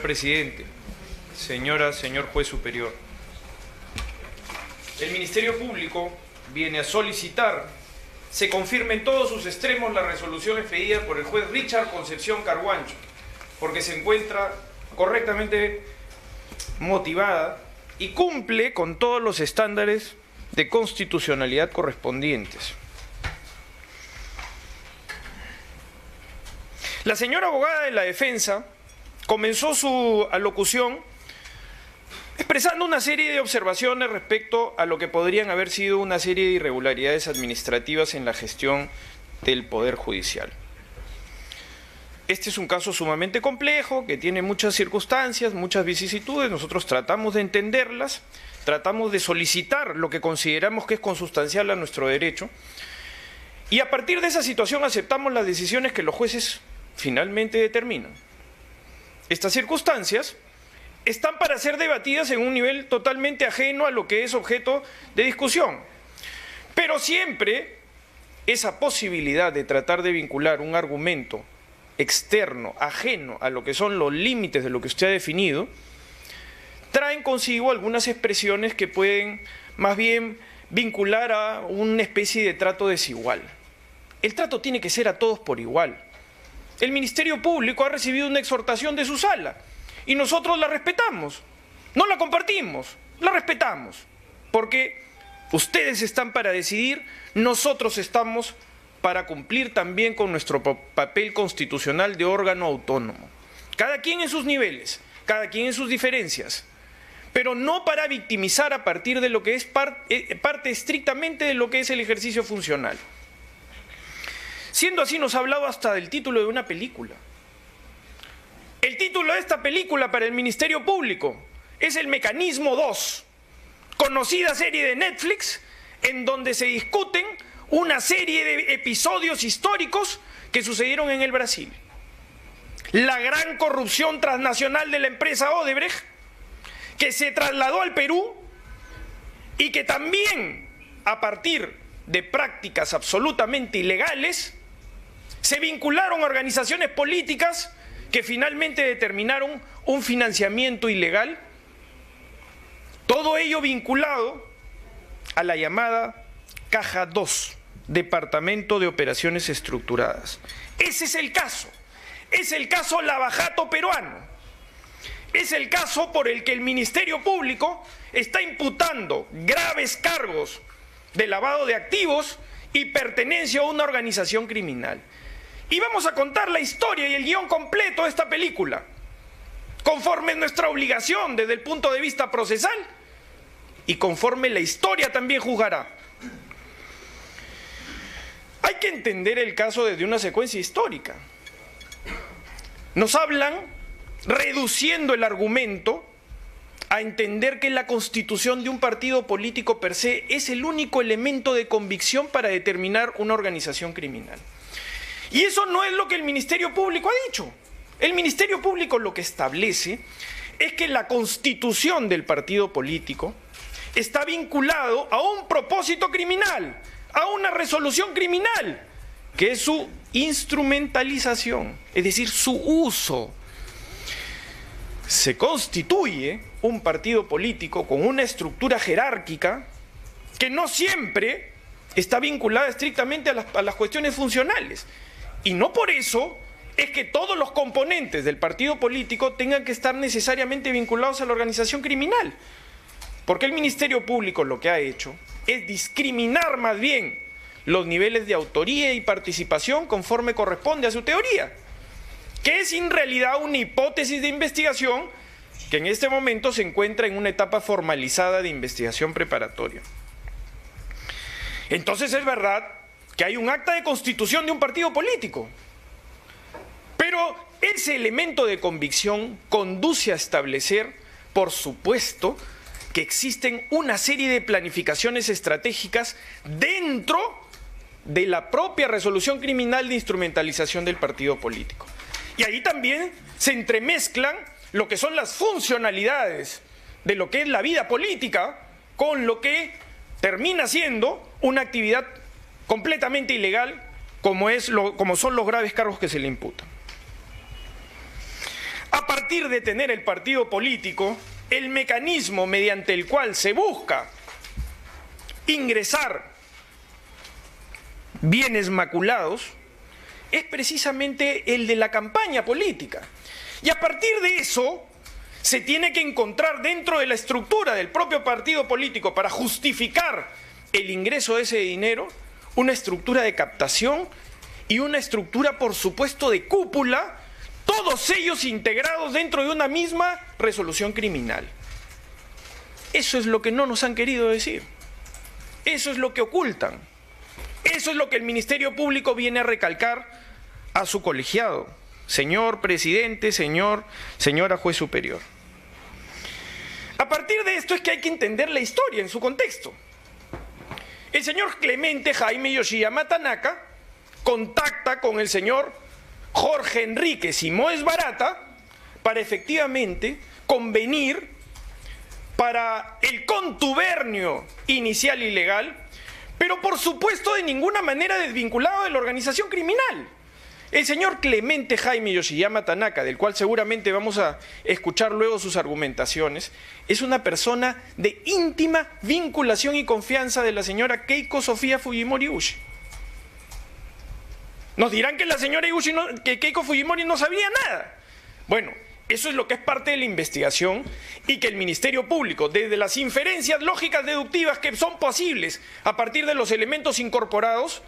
Presidente, señor juez superior, el Ministerio Público viene a solicitar se confirme en todos sus extremos la resolución expedida por el juez Richard Concepción Carguancho, porque se encuentra correctamente motivada y cumple con todos los estándares de constitucionalidad correspondientes. La señora abogada de la defensa comenzó su alocución expresando una serie de observaciones respecto a lo que podrían haber sido una serie de irregularidades administrativas en la gestión del Poder Judicial. Este es un caso sumamente complejo, que tiene muchas circunstancias, muchas vicisitudes. Nosotros tratamos de entenderlas, tratamos de solicitar lo que consideramos que es consustancial a nuestro derecho, y a partir de esa situación aceptamos las decisiones que los jueces finalmente determinan. Estas circunstancias están para ser debatidas en un nivel totalmente ajeno a lo que es objeto de discusión. Pero siempre esa posibilidad de tratar de vincular un argumento externo, ajeno a lo que son los límites de lo que usted ha definido, traen consigo algunas expresiones que pueden más bien vincular a una especie de trato desigual. El trato tiene que ser a todos por igual. El Ministerio Público ha recibido una exhortación de su sala y nosotros la respetamos, no la compartimos, la respetamos, porque ustedes están para decidir, nosotros estamos para cumplir también con nuestro papel constitucional de órgano autónomo. Cada quien en sus niveles, cada quien en sus diferencias, pero no para victimizar a partir de lo que es parte estrictamente de lo que es el ejercicio funcional. Siendo así, nos ha hablado hasta del título de una película. El título de esta película para el Ministerio Público es El Mecanismo 2, conocida serie de Netflix en donde se discuten una serie de episodios históricos que sucedieron en el Brasil. La gran corrupción transnacional de la empresa Odebrecht, que se trasladó al Perú y que también, a partir de prácticas absolutamente ilegales, se vincularon a organizaciones políticas que finalmente determinaron un financiamiento ilegal, todo ello vinculado a la llamada Caja 2, Departamento de Operaciones Estructuradas. Ese es el caso Lavajato peruano, es el caso por el que el Ministerio Público está imputando graves cargos de lavado de activos y pertenencia a una organización criminal. Y vamos a contar la historia y el guión completo de esta película, conforme nuestra obligación desde el punto de vista procesal y conforme la historia también juzgará. Hay que entender el caso desde una secuencia histórica. Nos hablan reduciendo el argumento a entender que la constitución de un partido político per se es el único elemento de convicción para determinar una organización criminal. Y eso no es lo que el Ministerio Público ha dicho. El Ministerio Público lo que establece es que la constitución del partido político está vinculado a un propósito criminal, a una resolución criminal, que es su instrumentalización, es decir, su uso. Se constituye un partido político con una estructura jerárquica que no siempre está vinculada estrictamente a las cuestiones funcionales. Y no por eso es que todos los componentes del partido político tengan que estar necesariamente vinculados a la organización criminal. Porque el Ministerio Público lo que ha hecho es discriminar más bien los niveles de autoría y participación conforme corresponde a su teoría, que es en realidad una hipótesis de investigación que en este momento se encuentra en una etapa formalizada de investigación preparatoria. Entonces es verdad que hay un acta de constitución de un partido político, pero ese elemento de convicción conduce a establecer, por supuesto, que existen una serie de planificaciones estratégicas dentro de la propia resolución criminal de instrumentalización del partido político. Y ahí también se entremezclan lo que son las funcionalidades de lo que es la vida política con lo que termina siendo una actividad completamente ilegal como son los graves cargos que se le imputan. a partir de tener el partido político, el mecanismo mediante el cual se busca ingresar bienes maculados, es precisamente el de la campaña política. Y a partir de eso, se tiene que encontrar dentro de la estructura del propio partido político para justificar el ingreso de ese dinero, una estructura de captación y una estructura, por supuesto, de cúpula, todos ellos integrados dentro de una misma resolución criminal. Eso es lo que no nos han querido decir. Eso es lo que ocultan. Eso es lo que el Ministerio Público viene a recalcar a su colegiado. Señor presidente, señora juez superior. A partir de esto es que hay que entender la historia en su contexto. El señor Clemente Jaime Yoshiyama Tanaka contacta con el señor Jorge Enrique Simoes Barata para efectivamente convenir para el contubernio inicial ilegal, pero por supuesto de ninguna manera desvinculado de la organización criminal. El señor Clemente Jaime Yoshiyama Tanaka, del cual seguramente vamos a escuchar luego sus argumentaciones, es una persona de íntima vinculación y confianza de la señora Keiko Sofía Fujimori Ushi. Nos dirán que la señora que Keiko Fujimori no sabía nada. Bueno, eso es lo que es parte de la investigación y que el Ministerio Público, desde las inferencias lógicas deductivas que son posibles a partir de los elementos incorporados,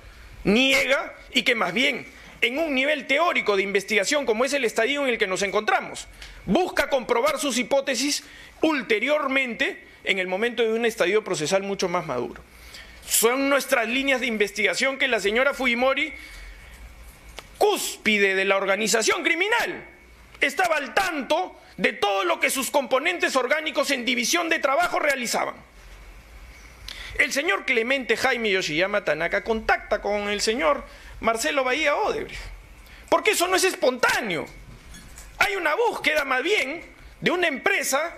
niega y que más bien en un nivel teórico de investigación como es el estadio en el que nos encontramos, busca comprobar sus hipótesis ulteriormente en el momento de un estadio procesal mucho más maduro. Son nuestras líneas de investigación que la señora Fujimori, cúspide de la organización criminal, estaba al tanto de todo lo que sus componentes orgánicos en división de trabajo realizaban. El señor Clemente Jaime Yoshiyama Tanaka contacta con el señor Marcelo Bahía Odebrecht, porque eso no es espontáneo. Hay una búsqueda más bien de una empresa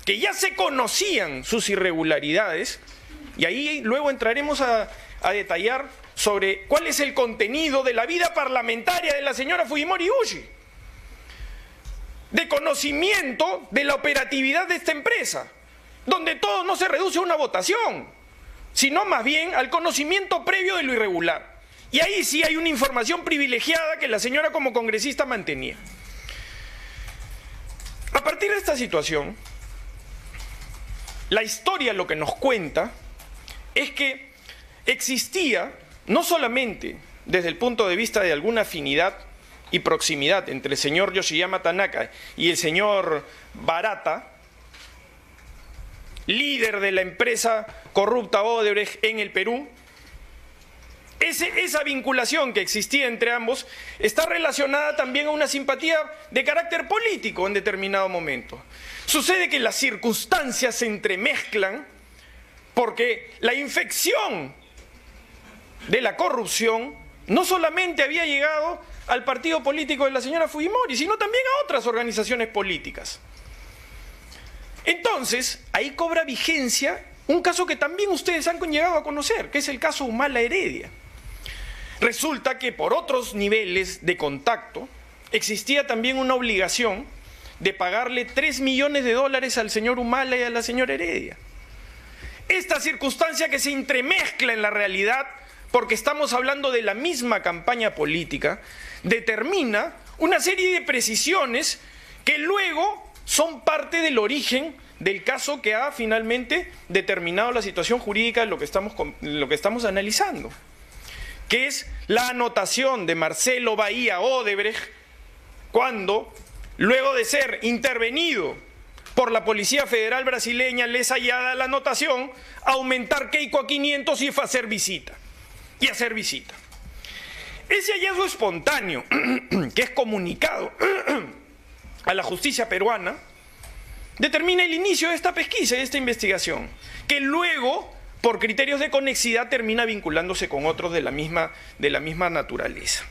que ya se conocían sus irregularidades, y ahí luego entraremos a detallar sobre cuál es el contenido de la vida parlamentaria de la señora Fujimori Ushi, de conocimiento de la operatividad de esta empresa, donde todo no se reduce a una votación, sino más bien al conocimiento previo de lo irregular. Y ahí sí hay una información privilegiada que la señora como congresista mantenía. A partir de esta situación, la historia lo que nos cuenta es que existía, no solamente desde el punto de vista de alguna afinidad y proximidad entre el señor Yoshiyama Tanaka y el señor Barata, líder de la empresa corrupta Odebrecht en el Perú, esa vinculación que existía entre ambos está relacionada también a una simpatía de carácter político en determinado momento. Sucede que las circunstancias se entremezclan porque la infección de la corrupción no solamente había llegado al partido político de la señora Fujimori, sino también a otras organizaciones políticas. Entonces, ahí cobra vigencia un caso que también ustedes han llegado a conocer, que es el caso Humala Heredia. Resulta que por otros niveles de contacto existía también una obligación de pagarle $3 millones al señor Humala y a la señora Heredia. Esta circunstancia que se entremezcla en la realidad, porque estamos hablando de la misma campaña política, determina una serie de precisiones que luego son parte del origen del caso que ha finalmente determinado la situación jurídica de lo que estamos analizando, que es la anotación de Marcelo Bahía Odebrecht cuando, luego de ser intervenido por la Policía Federal brasileña, les hallada la anotación, aumentar Keiko a 500 y hacer visita. Ese hallazgo espontáneo, que es comunicado a la justicia peruana, determina el inicio de esta pesquisa y de esta investigación, que luego, por criterios de conexidad, termina vinculándose con otros de la misma naturaleza.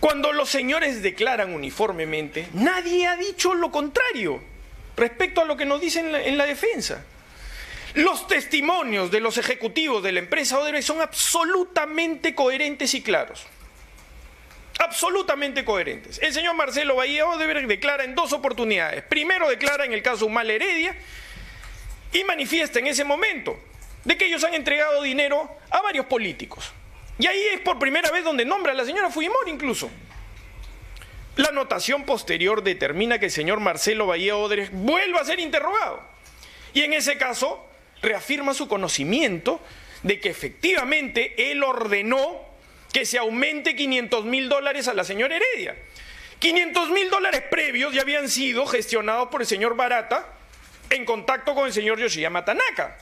Cuando los señores declaran uniformemente, nadie ha dicho lo contrario respecto a lo que nos dicen en la defensa. Los testimonios de los ejecutivos de la empresa Odebrecht son absolutamente coherentes y claros. absolutamente coherentes. El señor Marcelo Bahía Odebrecht declara en 2 oportunidades. Primero declara en el caso Humala Heredia y manifiesta en ese momento de que ellos han entregado dinero a varios políticos. Y ahí es por primera vez donde nombra a la señora Fujimori incluso. La anotación posterior determina que el señor Marcelo Bahía Odebrecht vuelva a ser interrogado. Y en ese caso reafirma su conocimiento de que efectivamente él ordenó que se aumente $500.000 a la señora Heredia. $500.000 previos ya habían sido gestionados por el señor Barata en contacto con el señor Yoshiyama Tanaka.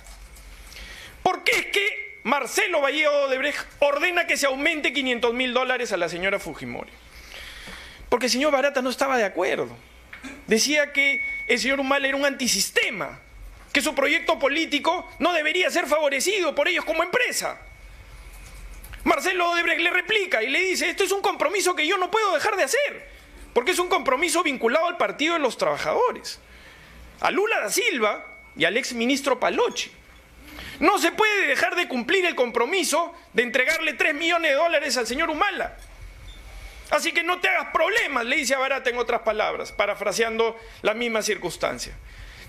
¿Por qué es que Marcelo Bahía Odebrecht ordena que se aumente $500.000 a la señora Fujimori? Porque el señor Barata no estaba de acuerdo. Decía que el señor Humala era un antisistema, que su proyecto político no debería ser favorecido por ellos como empresa. Marcelo Odebrecht le replica y le dice: esto es un compromiso que yo no puedo dejar de hacer, porque es un compromiso vinculado al Partido de los Trabajadores, a Lula da Silva y al exministro Palocci. No se puede dejar de cumplir el compromiso de entregarle $3 millones al señor Humala. Así que no te hagas problemas, le dice a Barata en otras palabras, parafraseando la misma circunstancia.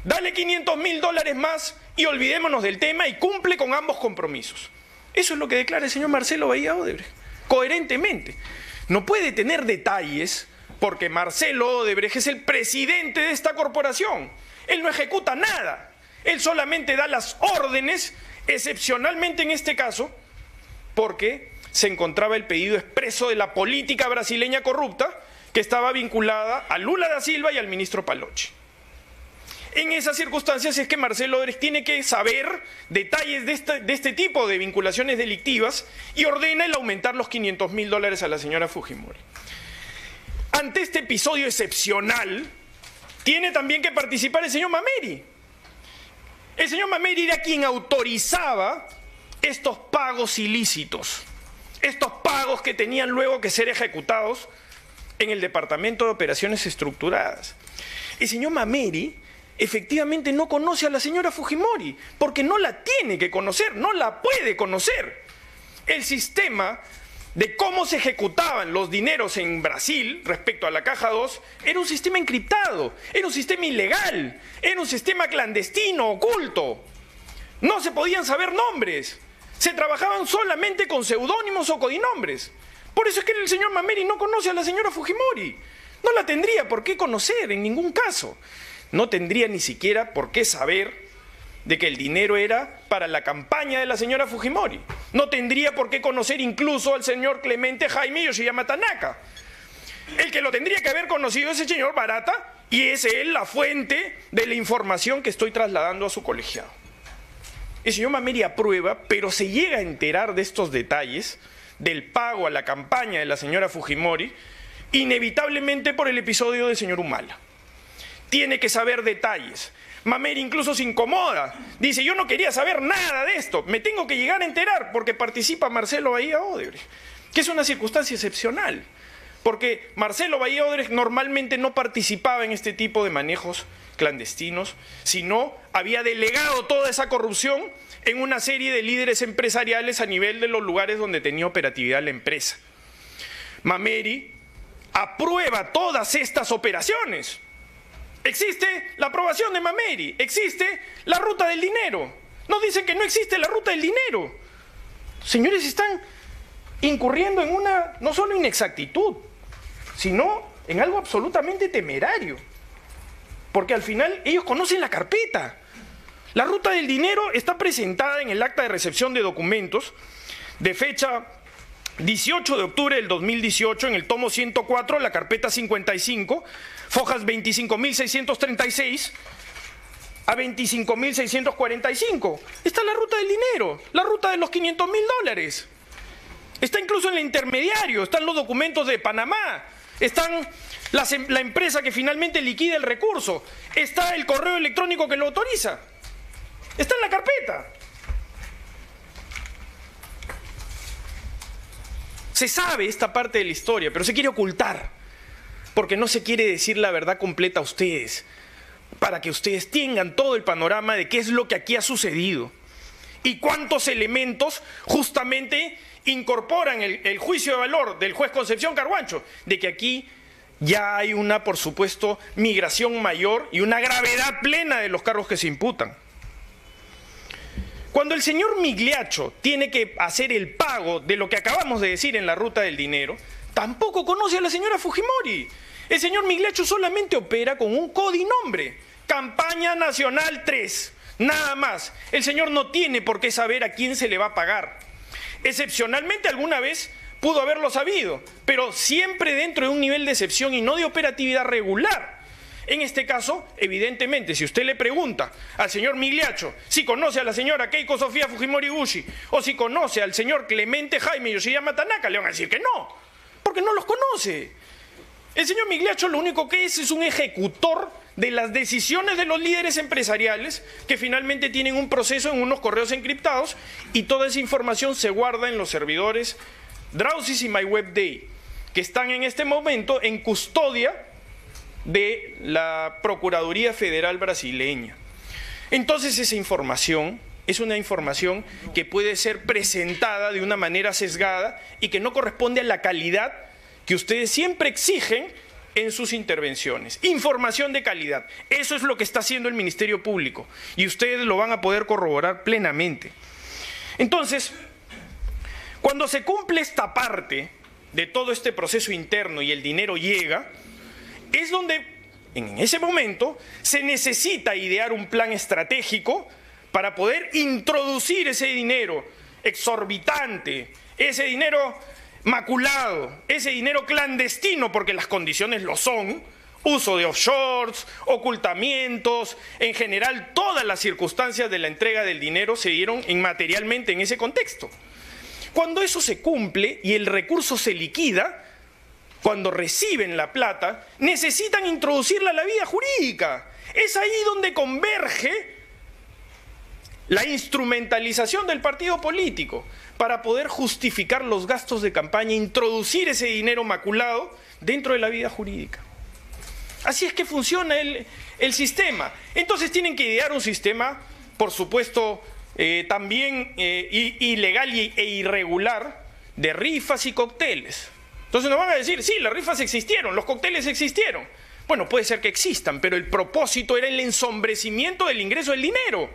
Dale $500.000 más y olvidémonos del tema y cumple con ambos compromisos. Eso es lo que declara el señor Marcelo Bahía Odebrecht, coherentemente. No puede tener detalles porque Marcelo Odebrecht es el presidente de esta corporación. Él no ejecuta nada. Él solamente da las órdenes, excepcionalmente en este caso, porque se encontraba el pedido expreso de la política brasileña corrupta que estaba vinculada a Lula da Silva y al ministro Palocci. En esas circunstancias es que Marcelo Odebrecht tiene que saber detalles de este tipo de vinculaciones delictivas y ordena el aumentar los $500.000 a la señora Fujimori. Ante este episodio excepcional, tiene también que participar el señor Mameri. El señor Mameri era quien autorizaba estos pagos ilícitos, estos pagos que tenían luego que ser ejecutados en el Departamento de Operaciones Estructuradas. El señor Mameri efectivamente no conoce a la señora Fujimori, porque no la tiene que conocer, no la puede conocer. El sistema de cómo se ejecutaban los dineros en Brasil respecto a la Caja 2 era un sistema encriptado, era un sistema ilegal, era un sistema clandestino, oculto. No se podían saber nombres, se trabajaban solamente con seudónimos o codinombres. Por eso es que el señor Mameri no conoce a la señora Fujimori. No la tendría por qué conocer en ningún caso. No tendría ni siquiera por qué saber de que el dinero era para la campaña de la señora Fujimori. No tendría por qué conocer incluso al señor Clemente Jaime Yoshiyama Tanaka. El que lo tendría que haber conocido es el señor Barata, y es él la fuente de la información que estoy trasladando a su colegiado. El señor Mameri aprueba, pero se llega a enterar de estos detalles del pago a la campaña de la señora Fujimori, inevitablemente por el episodio del señor Humala. Tiene que saber detalles. Mameri incluso se incomoda. Dice: yo no quería saber nada de esto. Me tengo que llegar a enterar porque participa Marcelo Bahía Odebrecht. Que es una circunstancia excepcional. Porque Marcelo Bahía Odebrecht normalmente no participaba en este tipo de manejos clandestinos, sino había delegado toda esa corrupción en una serie de líderes empresariales a nivel de los lugares donde tenía operatividad la empresa. Mameri aprueba todas estas operaciones. Existe la aprobación de Mameri, existe la ruta del dinero. No dicen que no existe la ruta del dinero. Señores, están incurriendo en una no solo inexactitud, sino en algo absolutamente temerario. Porque al final ellos conocen la carpeta. La ruta del dinero está presentada en el acta de recepción de documentos de fecha 18 de octubre del 2018 en el tomo 104, la carpeta 55, fojas 25.636 a 25.645. Está la ruta del dinero, la ruta de los $500.000. Está incluso en el intermediario, están los documentos de Panamá, están la empresa que finalmente liquida el recurso, está el correo electrónico que lo autoriza, está en la carpeta. Se sabe esta parte de la historia, pero se quiere ocultar, porque no se quiere decir la verdad completa a ustedes, para que ustedes tengan todo el panorama de qué es lo que aquí ha sucedido y cuántos elementos justamente incorporan el juicio de valor del juez Concepción Carhuancho, de que aquí ya hay una, por supuesto, migración mayor y una gravedad plena de los cargos que se imputan. Cuando el señor Migliaccio tiene que hacer el pago de lo que acabamos de decir en la ruta del dinero, tampoco conoce a la señora Fujimori. El señor Migliaccio solamente opera con un codinombre, Campaña Nacional 3, nada más. El señor no tiene por qué saber a quién se le va a pagar. Excepcionalmente alguna vez pudo haberlo sabido, pero siempre dentro de un nivel de excepción y no de operatividad regular. En este caso, evidentemente, si usted le pregunta al señor Migliaccio si conoce a la señora Keiko Sofía Fujimori Gushi o si conoce al señor Clemente Jaime Yoshiyama Tanaka, le van a decir que no, porque no los conoce. El señor Migliaccio lo único que es un ejecutor de las decisiones de los líderes empresariales que finalmente tienen un proceso en unos correos encriptados y toda esa información se guarda en los servidores Drowsys y MyWebDay, que están en este momento en custodia de la Procuraduría Federal brasileña. Entonces esa información es una información que puede ser presentada de una manera sesgada y que no corresponde a la calidad que ustedes siempre exigen en sus intervenciones. Información de calidad. Eso es lo que está haciendo el Ministerio Público y ustedes lo van a poder corroborar plenamente. Entonces, cuando se cumple esta parte de todo este proceso interno y el dinero llega, es donde en ese momento se necesita idear un plan estratégico para poder introducir ese dinero exorbitante, ese dinero maculado, ese dinero clandestino, porque las condiciones lo son, uso de offshores, ocultamientos, en general todas las circunstancias de la entrega del dinero se dieron materialmente en ese contexto. Cuando eso se cumple y el recurso se liquida, cuando reciben la plata, necesitan introducirla a la vida jurídica. Es ahí donde converge la instrumentalización del partido político para poder justificar los gastos de campaña, introducir ese dinero maculado dentro de la vida jurídica. Así es que funciona el sistema. Entonces tienen que idear un sistema, por supuesto, también ilegal e irregular de rifas y cócteles. Entonces nos van a decir, sí, las rifas existieron, los cócteles existieron. Bueno, puede ser que existan, pero el propósito era el ensombrecimiento del ingreso del dinero.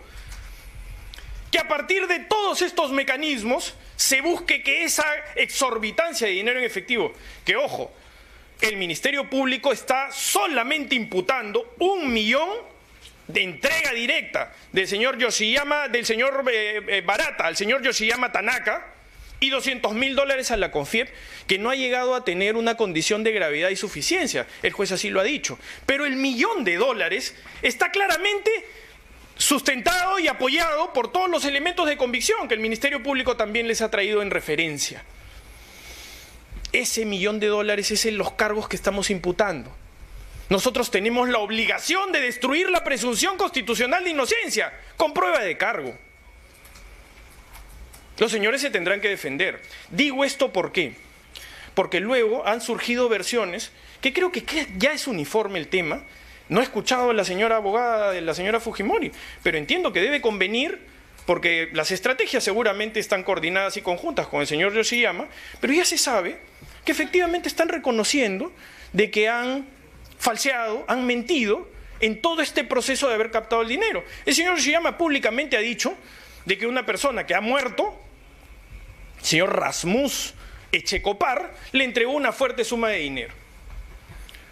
Que a partir de todos estos mecanismos se busque que esa exorbitancia de dinero en efectivo, que ojo, el Ministerio Público está solamente imputando 1 millón de entrega directa del señor Barata al señor Yoshiyama Tanaka y $200.000 a la CONFIEP, que no ha llegado a tener una condición de gravedad y suficiencia. El juez así lo ha dicho. Pero el $1 millón está claramente sustentado y apoyado por todos los elementos de convicción que el Ministerio Público también les ha traído en referencia. Ese $1 millón es en los cargos que estamos imputando. Nosotros tenemos la obligación de destruir la presunción constitucional de inocencia con prueba de cargo. Los señores se tendrán que defender. Digo esto ¿por qué? Porque luego han surgido versiones que creo que ya es uniforme el tema. No he escuchado a la señora abogada de la señora Fujimori, pero entiendo que debe convenir porque las estrategias seguramente están coordinadas y conjuntas con el señor Yoshiyama, pero ya se sabe que efectivamente están reconociendo de que han falseado, han mentido en todo este proceso de haber captado el dinero. El señor Yoshiyama públicamente ha dicho de que una persona que ha muerto, el señor Rasmus Echecopar, le entregó una fuerte suma de dinero.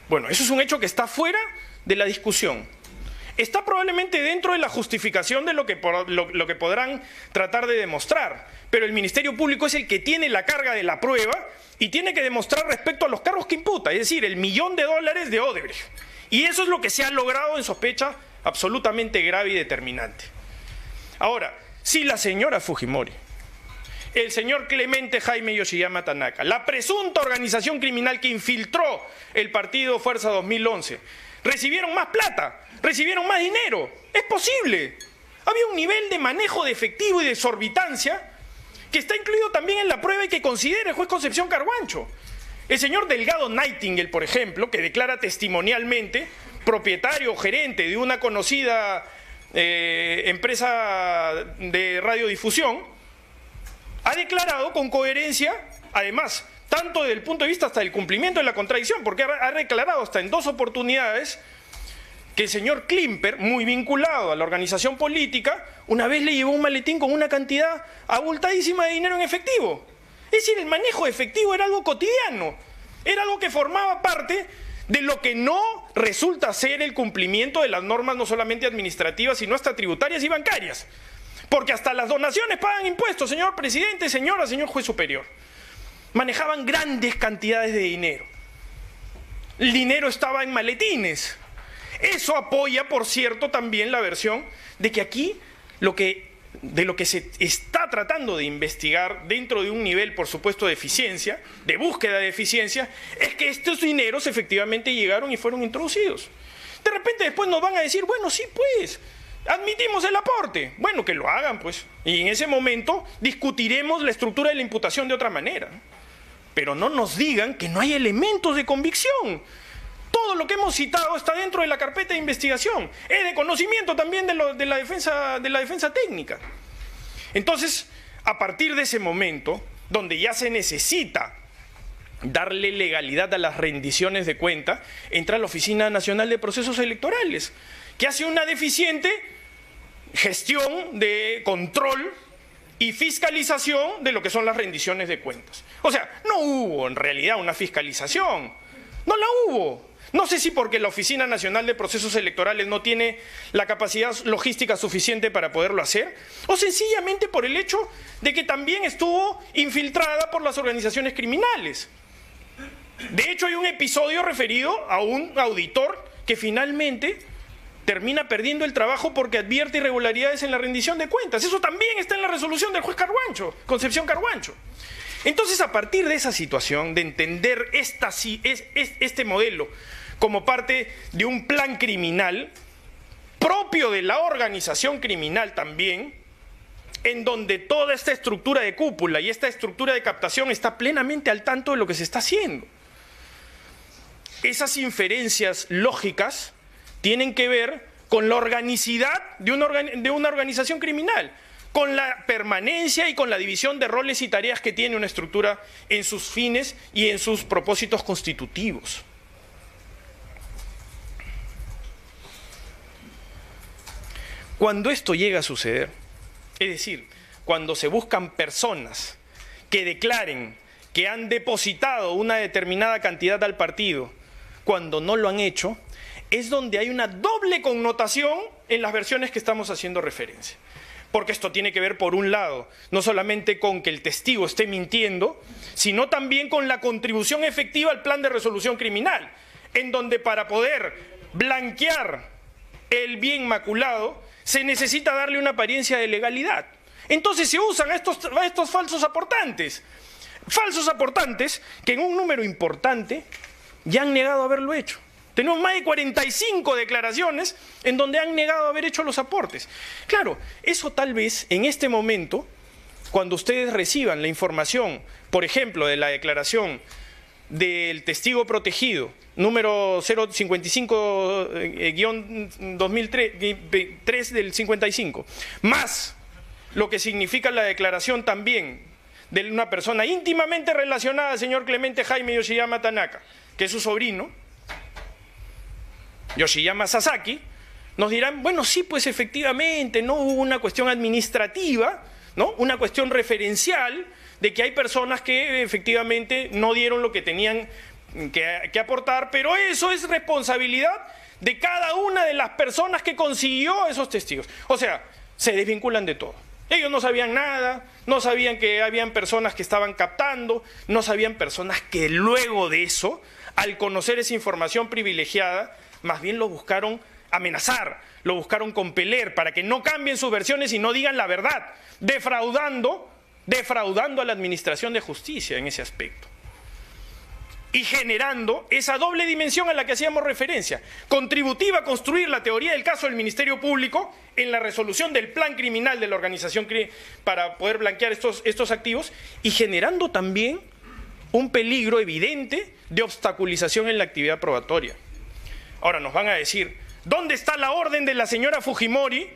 Bueno, eso es un hecho que está fuera de la discusión. Está probablemente dentro de la justificación de lo que podrán tratar de demostrar, pero el Ministerio Público es el que tiene la carga de la prueba y tiene que demostrar respecto a los cargos que imputa, es decir, el $1 millón de Odebrecht. Y eso es lo que se ha logrado en sospecha absolutamente grave y determinante. Ahora, si la señora Fujimori, el señor Clemente Jaime Yoshiyama Tanaka, la presunta organización criminal que infiltró el partido Fuerza 2011, recibieron más plata, recibieron más dinero, es posible. Había un nivel de manejo de efectivo y de exorbitancia que está incluido también en la prueba y que considera el juez Concepción Carhuancho. El señor Delgado Nightingale, por ejemplo, que declara testimonialmente, propietario o gerente de una conocida empresa de radiodifusión, ha declarado con coherencia, además, tanto desde el punto de vista hasta del cumplimiento de la contradicción, porque ha declarado hasta en 2 oportunidades que el señor Klimper, muy vinculado a la organización política, una vez le llevó un maletín con una cantidad abultadísima de dinero en efectivo. Es decir, el manejo de efectivo era algo cotidiano, era algo que formaba parte de lo que no resulta ser el cumplimiento de las normas no solamente administrativas, sino hasta tributarias y bancarias. Porque hasta las donaciones pagan impuestos, señor presidente, señora, señor juez superior. Manejaban grandes cantidades de dinero. El dinero estaba en maletines. Eso apoya, por cierto, también la versión de que aquí de lo que se está tratando de investigar dentro de un nivel, por supuesto, de eficiencia, de búsqueda de eficiencia, es que estos dineros efectivamente llegaron y fueron introducidos. De repente después nos van a decir, bueno, sí, pues, admitimos el aporte. Bueno, que lo hagan, pues. Y en ese momento discutiremos la estructura de la imputación de otra manera. Pero no nos digan que no hay elementos de convicción. Todo lo que hemos citado está dentro de la carpeta de investigación. Es de conocimiento también de la defensa técnica. Entonces, a partir de ese momento, donde ya se necesita darle legalidad a las rendiciones de cuenta, entra la Oficina Nacional de Procesos Electorales, que hace una deficiente gestión de control y fiscalización de lo que son las rendiciones de cuentas. O sea, no hubo en realidad una fiscalización. No la hubo. No sé si porque la Oficina Nacional de Procesos Electorales no tiene la capacidad logística suficiente para poderlo hacer, o sencillamente por el hecho de que también estuvo infiltrada por las organizaciones criminales. De hecho, hay un episodio referido a un auditor que finalmente termina perdiendo el trabajo porque advierte irregularidades en la rendición de cuentas. Eso también está en la resolución del juez Carguancho, Concepción Carguancho. Entonces, a partir de esa situación, de entender este modelo como parte de un plan criminal propio de la organización criminal también, en donde toda esta estructura de cúpula y esta estructura de captación está plenamente al tanto de lo que se está haciendo. Esas inferencias lógicas tienen que ver con la organicidad de una organización criminal, con la permanencia y con la división de roles y tareas que tiene una estructura en sus fines y en sus propósitos constitutivos. Cuando esto llega a suceder, es decir, cuando se buscan personas que declaren que han depositado una determinada cantidad al partido, cuando no lo han hecho, es donde hay una doble connotación en las versiones que estamos haciendo referencia. Porque esto tiene que ver, por un lado, no solamente con que el testigo esté mintiendo, sino también con la contribución efectiva al plan de resolución criminal, en donde para poder blanquear el bien maculado, se necesita darle una apariencia de legalidad. Entonces se usan a estos falsos aportantes que en un número importante ya han negado haberlo hecho. Tenemos más de 45 declaraciones en donde han negado haber hecho los aportes. Claro, eso tal vez en este momento, cuando ustedes reciban la información, por ejemplo, de la declaración del testigo protegido, número 055-2003 del 55, más lo que significa la declaración también de una persona íntimamente relacionada al señor Clemente Jaime Yoshiyama Tanaka, que es su sobrino, Yoshiyama Sasaki, nos dirán, bueno, sí, pues efectivamente, no hubo una cuestión administrativa, ¿no? Una cuestión referencial de que hay personas que efectivamente no dieron lo que tenían que aportar, pero eso es responsabilidad de cada una de las personas que consiguió a esos testigos. O sea, se desvinculan de todo. Ellos no sabían nada, no sabían que habían personas que estaban captando, no sabían personas que luego de eso, al conocer esa información privilegiada, más bien lo buscaron amenazar, lo buscaron compeler para que no cambien sus versiones y no digan la verdad, defraudando a la administración de justicia en ese aspecto. Y generando esa doble dimensión a la que hacíamos referencia, contributiva a construir la teoría del caso del Ministerio Público en la resolución del plan criminal de la organización para poder blanquear estos activos, y generando también un peligro evidente de obstaculización en la actividad probatoria. Ahora nos van a decir, ¿dónde está la orden de la señora Fujimori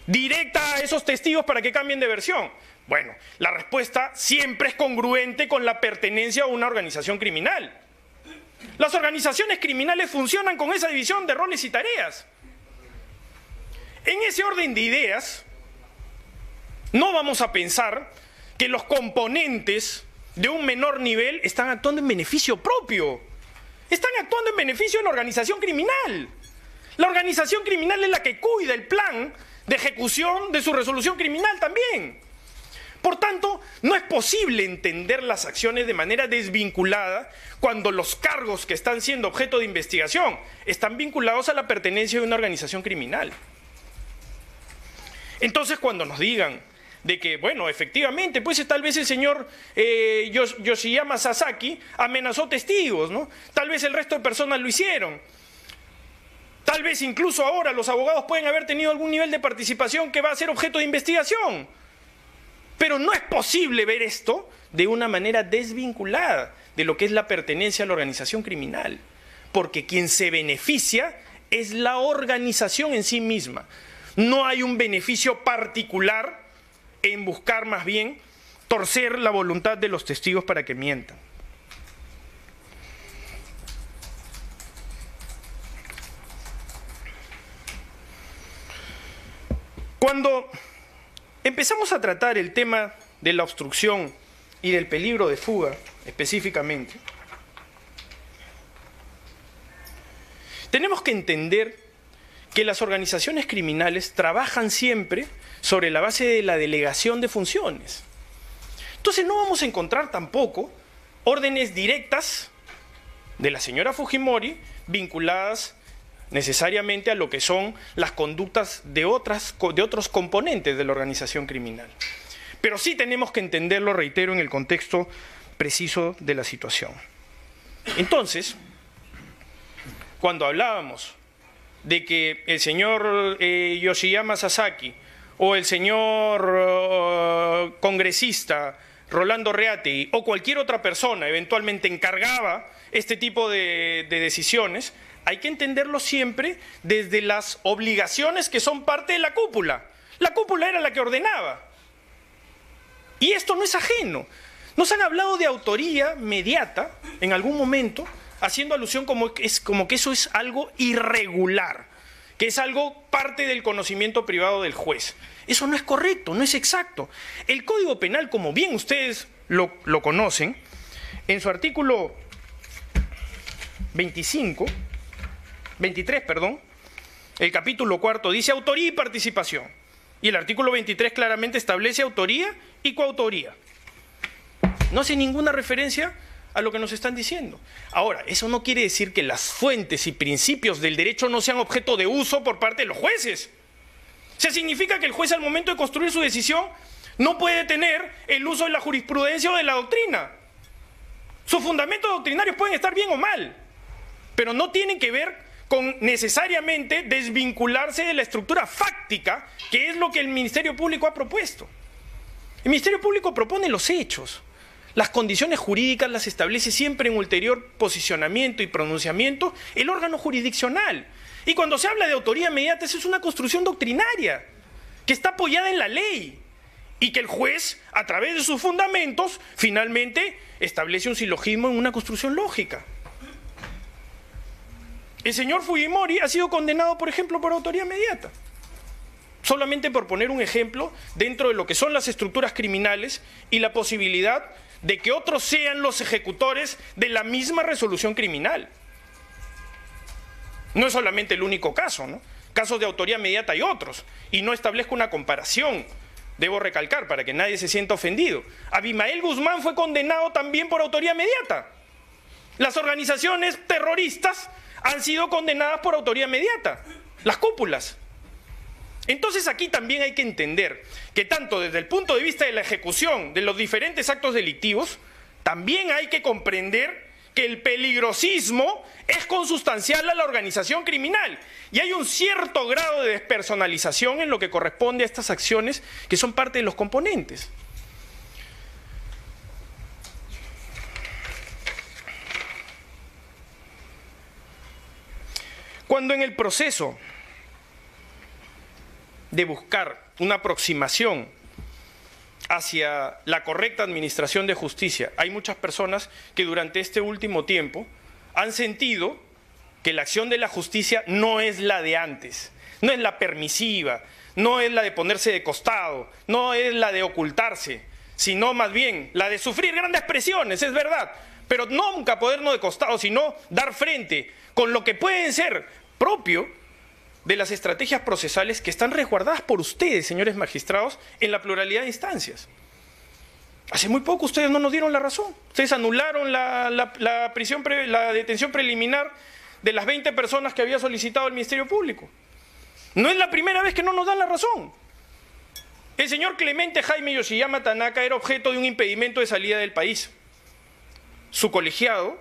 directa a esos testigos para que cambien de versión? Bueno, la respuesta siempre es congruente con la pertenencia a una organización criminal. Las organizaciones criminales funcionan con esa división de roles y tareas. En ese orden de ideas, no vamos a pensar que los componentes de un menor nivel están actuando en beneficio propio. Están actuando en beneficio de la organización criminal. La organización criminal es la que cuida el plan de ejecución de su resolución criminal también. Por tanto, no es posible entender las acciones de manera desvinculada cuando los cargos que están siendo objeto de investigación están vinculados a la pertenencia de una organización criminal. Entonces, cuando nos digan de que, bueno, efectivamente, pues tal vez el señor Yoshiyama Sasaki amenazó testigos, ¿no? Tal vez el resto de personas lo hicieron. Tal vez incluso ahora los abogados pueden haber tenido algún nivel de participación que va a ser objeto de investigación. Pero no es posible ver esto de una manera desvinculada de lo que es la pertenencia a la organización criminal. Porque quien se beneficia es la organización en sí misma. No hay un beneficio particular en buscar más bien torcer la voluntad de los testigos para que mientan. Cuando empezamos a tratar el tema de la obstrucción y del peligro de fuga específicamente, tenemos que entender que las organizaciones criminales trabajan siempre sobre la base de la delegación de funciones. Entonces no vamos a encontrar tampoco órdenes directas de la señora Fujimori vinculadas necesariamente a lo que son las conductas de otros componentes de la organización criminal. Pero sí tenemos que entenderlo, reitero, en el contexto preciso de la situación. Entonces, cuando hablábamos de que el señor Yoshiyama Sasaki o el señor congresista Rolando Reategui o cualquier otra persona eventualmente encargaba este tipo de decisiones, hay que entenderlo siempre desde las obligaciones que son parte de la cúpula. La cúpula era la que ordenaba. Y esto no es ajeno. Nos han hablado de autoría mediata en algún momento, haciendo alusión como que eso es algo irregular, que es algo parte del conocimiento privado del juez. Eso no es correcto, no es exacto. El Código Penal, como bien ustedes lo conocen, en su artículo 23, el capítulo 4 dice autoría y participación. Y el artículo 23 claramente establece autoría y coautoría. No hace ninguna referencia a lo que nos están diciendo. Ahora, eso no quiere decir que las fuentes y principios del derecho no sean objeto de uso por parte de los jueces. O sea, significa que el juez al momento de construir su decisión no puede tener el uso de la jurisprudencia o de la doctrina. Sus fundamentos doctrinarios pueden estar bien o mal, pero no tienen que ver con necesariamente desvincularse de la estructura fáctica, que es lo que el Ministerio Público ha propuesto. El Ministerio Público propone los hechos. Las condiciones jurídicas las establece siempre en ulterior posicionamiento y pronunciamiento el órgano jurisdiccional. Y cuando se habla de autoría mediata, eso es una construcción doctrinaria que está apoyada en la ley y que el juez, a través de sus fundamentos, finalmente establece un silogismo en una construcción lógica. El señor Fujimori ha sido condenado, por ejemplo, por autoría mediata. Solamente por poner un ejemplo dentro de lo que son las estructuras criminales y la posibilidad de que otros sean los ejecutores de la misma resolución criminal. No es solamente el único caso, ¿no? Casos de autoría mediata hay otros, y no establezco una comparación, debo recalcar para que nadie se sienta ofendido. Abimael Guzmán fue condenado también por autoría mediata. Las organizaciones terroristas han sido condenadas por autoría mediata, las cúpulas. Entonces aquí también hay que entender que tanto desde el punto de vista de la ejecución de los diferentes actos delictivos, también hay que comprender que el peligrosismo es consustancial a la organización criminal y hay un cierto grado de despersonalización en lo que corresponde a estas acciones que son parte de los componentes. Cuando en el proceso de buscar una aproximación hacia la correcta administración de justicia, hay muchas personas que durante este último tiempo han sentido que la acción de la justicia no es la de antes, no es la permisiva, no es la de ponerse de costado, no es la de ocultarse, sino más bien la de sufrir grandes presiones, es verdad, pero nunca ponernos de costado, sino dar frente con lo que pueden ser propio de las estrategias procesales que están resguardadas por ustedes, señores magistrados, en la pluralidad de instancias. Hace muy poco ustedes no nos dieron la razón. Ustedes anularon la detención preliminar de las 20 personas que había solicitado el Ministerio Público. No es la primera vez que no nos dan la razón. El señor Clemente Jaime Yoshiyama Tanaka era objeto de un impedimento de salida del país. Su colegiado,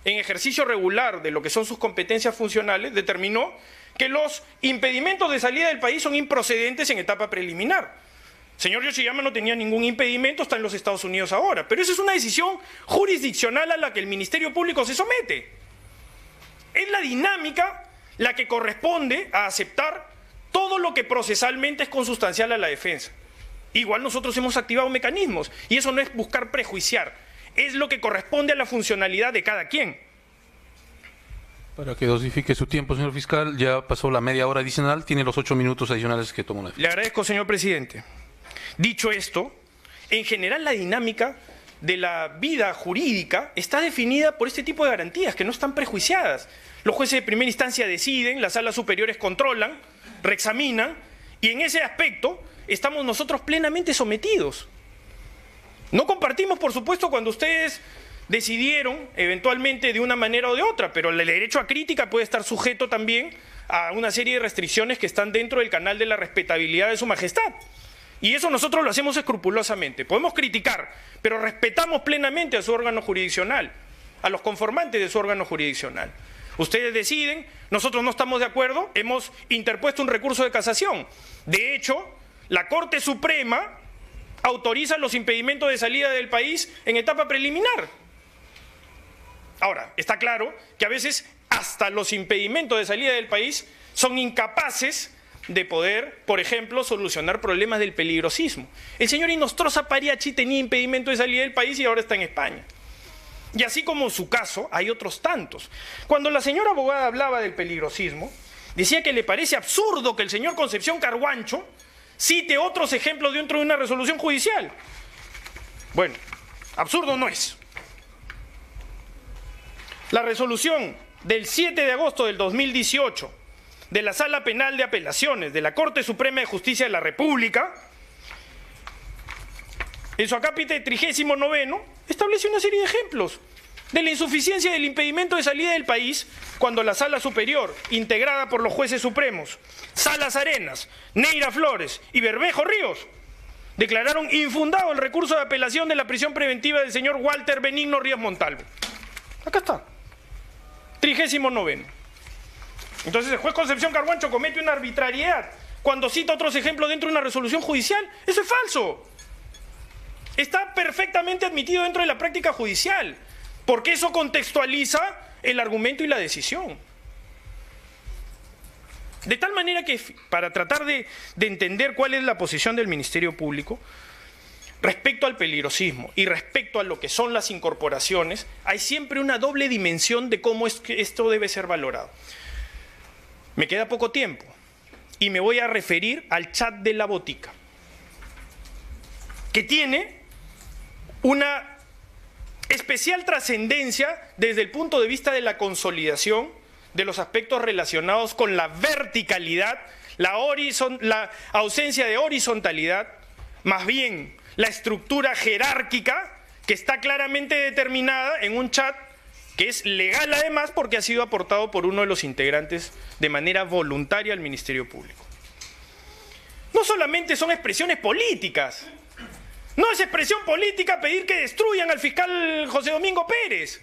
en ejercicio regular de lo que son sus competencias funcionales, determinó que los impedimentos de salida del país son improcedentes en etapa preliminar. Señor Yoshiyama no tenía ningún impedimento, está en los Estados Unidos ahora, pero esa es una decisión jurisdiccional a la que el Ministerio Público se somete. Es la dinámica la que corresponde a aceptar todo lo que procesalmente es consustancial a la defensa. Igual nosotros hemos activado mecanismos, y eso no es buscar prejuiciar, es lo que corresponde a la funcionalidad de cada quien. Para que dosifique su tiempo, señor fiscal, ya pasó la media hora adicional, tiene los 8 minutos adicionales que tomó la Le agradezco, señor presidente. Dicho esto, en general la dinámica de la vida jurídica está definida por este tipo de garantías que no están prejuiciadas. Los jueces de primera instancia deciden, las salas superiores controlan, reexaminan, y en ese aspecto estamos nosotros plenamente sometidos. No compartimos, por supuesto, cuando ustedes decidieron eventualmente de una manera o de otra, pero el derecho a crítica puede estar sujeto también a una serie de restricciones que están dentro del canal de la respetabilidad de su majestad. Y eso nosotros lo hacemos escrupulosamente. Podemos criticar, pero respetamos plenamente a su órgano jurisdiccional, a los conformantes de su órgano jurisdiccional. Ustedes deciden, nosotros no estamos de acuerdo, hemos interpuesto un recurso de casación. De hecho, la Corte Suprema autoriza los impedimentos de salida del país en etapa preliminar. Ahora, está claro que a veces hasta los impedimentos de salida del país son incapaces de poder, por ejemplo, solucionar problemas del peligrosismo. El señor Inostroza Pariachi tenía impedimento de salida del país y ahora está en España. Y así como en su caso, hay otros tantos. Cuando la señora abogada hablaba del peligrosismo, decía que le parece absurdo que el señor Concepción Carhuancho cite otros ejemplos dentro de una resolución judicial. Bueno, absurdo no es. La resolución del 7 de agosto del 2018 de la Sala Penal de Apelaciones de la Corte Suprema de Justicia de la República, en su acápite 39, establece una serie de ejemplos de la insuficiencia del impedimento de salida del país cuando la Sala Superior, integrada por los jueces supremos Salas Arenas, Neira Flores y Bermejo Ríos, declararon infundado el recurso de apelación de la prisión preventiva del señor Walter Benigno Ríos Montalvo. Acá está. 39. Entonces el juez Concepción Carhuancho comete una arbitrariedad cuando cita otros ejemplos dentro de una resolución judicial. Eso es falso. Está perfectamente admitido dentro de la práctica judicial, porque eso contextualiza el argumento y la decisión. De tal manera que, para tratar de entender cuál es la posición del Ministerio Público, respecto al peligrosismo y respecto a lo que son las incorporaciones, hay siempre una doble dimensión de cómo es que esto debe ser valorado. Me queda poco tiempo y me voy a referir al chat de la botica, que tiene una especial trascendencia desde el punto de vista de la consolidación de los aspectos relacionados con la verticalidad, la ausencia de horizontalidad, más bien la estructura jerárquica que está claramente determinada en un chat que es legal además porque ha sido aportado por uno de los integrantes de manera voluntaria al Ministerio Público. No solamente son expresiones políticas, no es expresión política pedir que destruyan al fiscal José Domingo Pérez,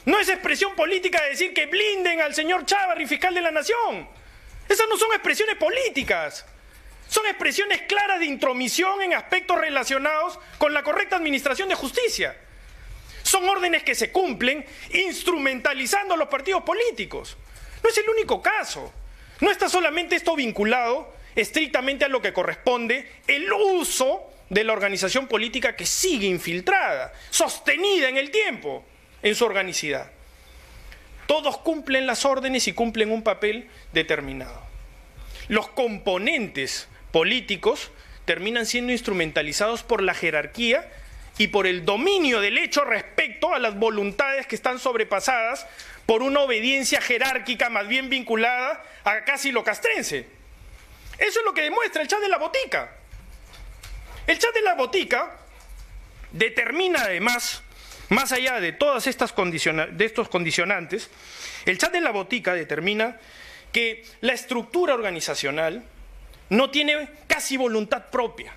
no es expresión política decir que blinden al señor Chávarri, fiscal de la Nación. Esas no son expresiones políticas. Son expresiones claras de intromisión en aspectos relacionados con la correcta administración de justicia. Son órdenes que se cumplen instrumentalizando a los partidos políticos. No es el único caso. No está solamente esto vinculado estrictamente a lo que corresponde el uso de la organización política que sigue infiltrada, sostenida en el tiempo, en su organicidad. Todos cumplen las órdenes y cumplen un papel determinado. Los componentes políticos terminan siendo instrumentalizados por la jerarquía y por el dominio del hecho respecto a las voluntades que están sobrepasadas por una obediencia jerárquica más bien vinculada a casi lo castrense. Eso es lo que demuestra el chat de la botica. El chat de la botica determina además, más allá de todas estas estos condicionantes, el chat de la botica determina que la estructura organizacional no tiene casi voluntad propia.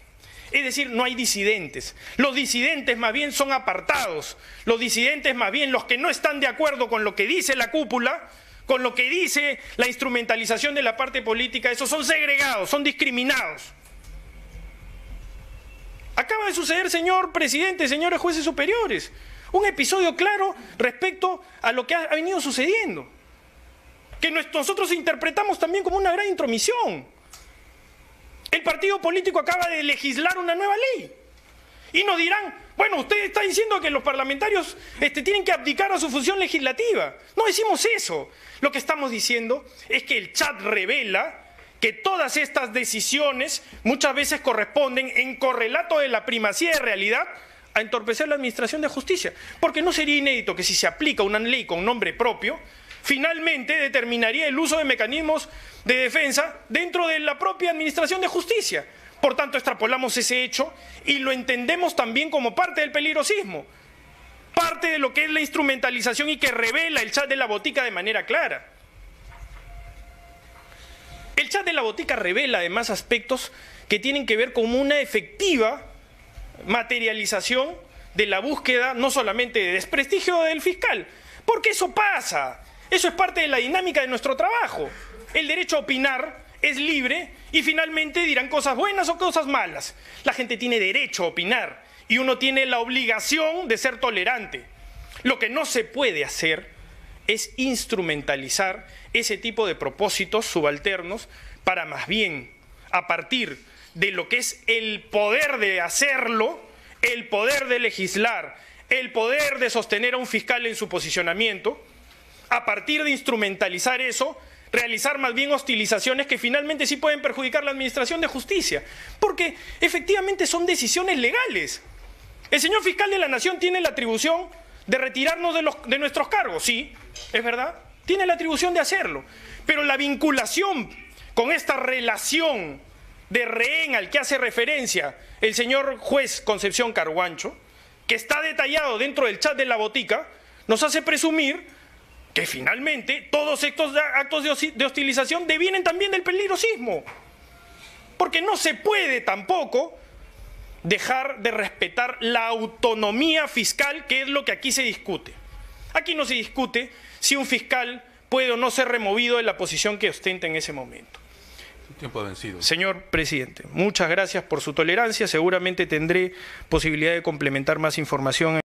Es decir, no hay disidentes. Los disidentes más bien son apartados. Los disidentes más bien, los que no están de acuerdo con lo que dice la cúpula, con lo que dice la instrumentalización de la parte política, esos son segregados, son discriminados. Acaba de suceder, señor presidente, señores jueces superiores, un episodio claro respecto a lo que ha venido sucediendo, que nosotros interpretamos también como una gran intromisión. El partido político acaba de legislar una nueva ley. Y nos dirán, bueno, usted está diciendo que los parlamentarios tienen que abdicar a su función legislativa. No decimos eso. Lo que estamos diciendo es que el chat revela que todas estas decisiones muchas veces corresponden, en correlato de la primacía de realidad, a entorpecer la administración de justicia. Porque no sería inédito que si se aplica una ley con nombre propio, finalmente determinaría el uso de mecanismos de defensa dentro de la propia administración de justicia. Por tanto, extrapolamos ese hecho y lo entendemos también como parte del peligrosismo, parte de lo que es la instrumentalización y que revela el chat de la botica de manera clara. El chat de la botica revela además aspectos que tienen que ver con una efectiva materialización de la búsqueda no solamente de desprestigio del fiscal, porque eso pasa. Eso es parte de la dinámica de nuestro trabajo. El derecho a opinar es libre y finalmente dirán cosas buenas o cosas malas. La gente tiene derecho a opinar y uno tiene la obligación de ser tolerante. Lo que no se puede hacer es instrumentalizar ese tipo de propósitos subalternos para más bien, a partir de lo que es el poder de hacerlo, el poder de legislar, el poder de sostener a un fiscal en su posicionamiento, a partir de instrumentalizar eso, realizar más bien hostilizaciones que finalmente sí pueden perjudicar la administración de justicia, porque efectivamente son decisiones legales. El señor fiscal de la Nación tiene la atribución de retirarnos de nuestros cargos, sí, es verdad, tiene la atribución de hacerlo, pero la vinculación con esta relación de rehén al que hace referencia el señor juez Concepción Carhuancho, que está detallado dentro del chat de la botica, nos hace presumir que finalmente todos estos actos de hostilización devienen también del peligrosismo. Porque no se puede tampoco dejar de respetar la autonomía fiscal, que es lo que aquí se discute. Aquí no se discute si un fiscal puede o no ser removido de la posición que ostenta en ese momento. Tiempo vencido. Señor presidente, muchas gracias por su tolerancia. Seguramente tendré posibilidad de complementar más información.